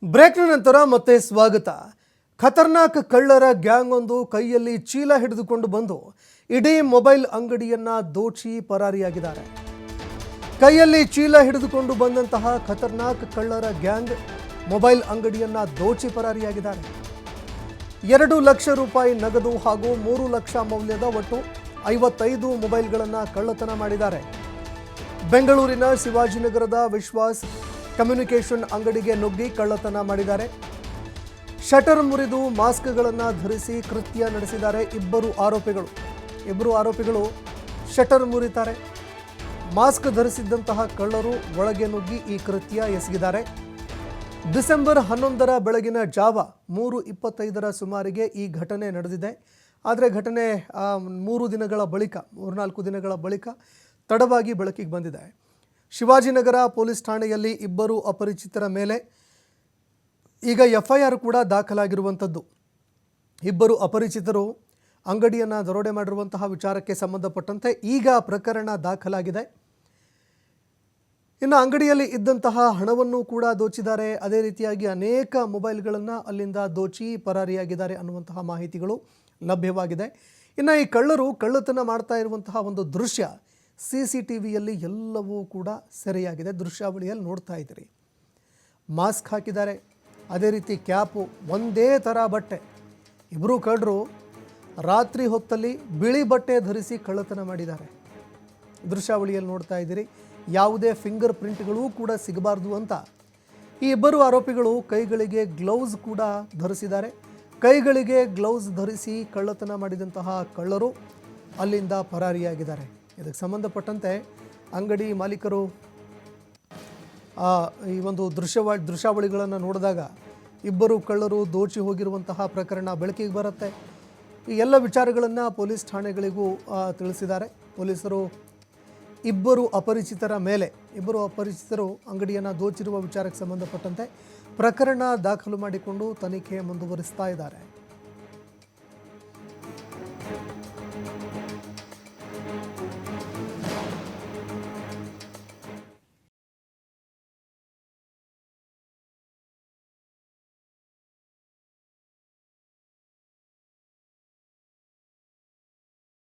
ಬ್ರೇಕ್ನ ನಂತರ ಮತ್ತೆ ಸ್ವಾಗತ. ಖತರ್ನಾಕ್ ಕಳ್ಳರ ಗ್ಯಾಂಗ್ ಒಂದು ಕೈಯಲ್ಲಿ ಚೀಲ ಹಿಡಿದುಕೊಂಡು ಬಂದು ಇಡೀ ಮೊಬೈಲ್ ಅಂಗಡಿಯನ್ನ ದೋಚಿ ಪರಾರಿಯಾಗಿದ್ದಾರೆ. ಕೈಯಲ್ಲಿ ಚೀಲ ಹಿಡಿದುಕೊಂಡು ಬಂದಂತಹ ಖತರ್ನಾಕ್ ಕಳ್ಳರ ಗ್ಯಾಂಗ್ ಮೊಬೈಲ್ ಅಂಗಡಿಯನ್ನ ದೋಚಿ ಪರಾರಿಯಾಗಿದ್ದಾರೆ. 2 ಲಕ್ಷ ರೂಪಾಯಿ ನಗದು ಹಾಗೂ 3 ಲಕ್ಷ ಮೌಲ್ಯದ ಒಟ್ಟು 55 ಮೊಬೈಲ್ಗಳನ್ನು ಕಳ್ಳತನ ಮಾಡಿದ್ದಾರೆ. ಬೆಂಗಳೂರಿನ ಶಿವಾಜಿನಗರದ ವಿಶ್ವಾಸ್ ಕಮ್ಯುನಿಕೇಷನ್ ಅಂಗಡಿಗೆ ನುಗ್ಗಿ ಕಳ್ಳತನ ಮಾಡಿದ್ದಾರೆ. ಶಟರ್ ಮುರಿದು ಮಾಸ್ಕ್ಗಳನ್ನು ಧರಿಸಿ ಕೃತ್ಯ ನಡೆಸಿದ್ದಾರೆ. ಇಬ್ಬರು ಆರೋಪಿಗಳು ಶಟರ್ ಮುರಿತಾರೆ. ಮಾಸ್ಕ್ ಧರಿಸಿದ್ದಂತಹ ಕಳ್ಳರು ಒಳಗೆ ನುಗ್ಗಿ ಈ ಕೃತ್ಯ ಎಸಗಿದ್ದಾರೆ. ಡಿಸೆಂಬರ್ 11ರ ಬೆಳಗಿನ ಜಾವ 3:25 ಸುಮಾರಿಗೆ ಈ ಘಟನೆ ನಡೆದಿದೆ. ಆದರೆ ಘಟನೆ 4 ದಿನಗಳ ಬಳಿಕ ತಡವಾಗಿ ಬೆಳಕಿಗೆ ಬಂದಿದೆ. ಶಿವಾಜಿನಗರ ಪೊಲೀಸ್ ಠಾಣೆಯಲ್ಲಿ ಇಬ್ಬರು ಅಪರಿಚಿತರ ಮೇಲೆ ಈಗ FIR ಕೂಡ ದಾಖಲಾಗಿರುವಂಥದ್ದು. ಇಬ್ಬರು ಅಪರಿಚಿತರು ಅಂಗಡಿಯನ್ನು ದರೋಡೆ ಮಾಡಿರುವಂತಹ ವಿಚಾರಕ್ಕೆ ಸಂಬಂಧಪಟ್ಟಂತೆ ಈಗ ಪ್ರಕರಣ ದಾಖಲಾಗಿದೆ. ಇನ್ನು ಅಂಗಡಿಯಲ್ಲಿ ಇದ್ದಂತಹ ಹಣವನ್ನು ಕೂಡ ದೋಚಿದ್ದಾರೆ. ಅದೇ ರೀತಿಯಾಗಿ ಅನೇಕ ಮೊಬೈಲ್ಗಳನ್ನು ಅಲ್ಲಿಂದ ದೋಚಿ ಪರಾರಿಯಾಗಿದ್ದಾರೆ ಅನ್ನುವಂತಹ ಮಾಹಿತಿಗಳು ಲಭ್ಯವಾಗಿದೆ. ಇನ್ನು ಈ ಕಳ್ಳರು ಕಳ್ಳತನ ಮಾಡ್ತಾ ಇರುವಂತಹ ಒಂದು ದೃಶ್ಯ CCTVಯಲ್ಲಿ ಎಲ್ಲವೂ ಕೂಡ ಸೆರೆಯಾಗಿದೆ. ದೃಶ್ಯಾವಳಿಯಲ್ಲಿ ನೋಡ್ತಾ ಇದ್ದೀರಿ. ಮಾಸ್ಕ್ ಹಾಕಿದ್ದಾರೆ, ಅದೇ ರೀತಿ ಕ್ಯಾಪು, ಒಂದೇ ಥರ ಬಟ್ಟೆ. ಇಬ್ಬರು ಕಳ್ಳರು ರಾತ್ರಿ ಹೊತ್ತಲ್ಲಿ ಬಿಳಿ ಬಟ್ಟೆ ಧರಿಸಿ ಕಳ್ಳತನ ಮಾಡಿದ್ದಾರೆ. ದೃಶ್ಯಾವಳಿಯಲ್ಲಿ ನೋಡ್ತಾ ಇದ್ದೀರಿ. ಯಾವುದೇ ಫಿಂಗರ್ ಪ್ರಿಂಟ್ಗಳೂ ಕೂಡ ಸಿಗಬಾರ್ದು ಅಂತ ಈ ಇಬ್ಬರು ಆರೋಪಿಗಳು ಕೈಗಳಿಗೆ ಗ್ಲೌಸ್ ಕೂಡ ಧರಿಸಿದ್ದಾರೆ. ಕೈಗಳಿಗೆ ಗ್ಲೌಸ್ ಧರಿಸಿ ಕಳ್ಳತನ ಮಾಡಿದಂತಹ ಕಳ್ಳರು ಅಲ್ಲಿಂದ ಪರಾರಿಯಾಗಿದ್ದಾರೆ. ಇದಕ್ಕೆ ಸಂಬಂಧಪಟ್ಟಂತೆ ಅಂಗಡಿ ಮಾಲೀಕರು ಈ ಒಂದು ದೃಶ್ಯಾವಳಿಗಳನ್ನು ನೋಡಿದಾಗ ಇಬ್ಬರು ಕಳ್ಳರು ದೋಚಿ ಹೋಗಿರುವಂತಹ ಪ್ರಕರಣ ಬೆಳಕಿಗೆ ಬರುತ್ತೆ. ಈ ಎಲ್ಲ ವಿಚಾರಗಳನ್ನು ಪೊಲೀಸ್ ಠಾಣೆಗಳಿಗೂ ತಿಳಿಸಿದ್ದಾರೆ ಪೊಲೀಸರು. ಇಬ್ಬರು ಅಪರಿಚಿತರು ಅಂಗಡಿಯನ್ನು ದೋಚಿರುವ ವಿಚಾರಕ್ಕೆ ಸಂಬಂಧಪಟ್ಟಂತೆ ಪ್ರಕರಣ ದಾಖಲು ಮಾಡಿಕೊಂಡು ತನಿಖೆ ಮುಂದುವರಿಸ್ತಾ ಇದ್ದಾರೆ.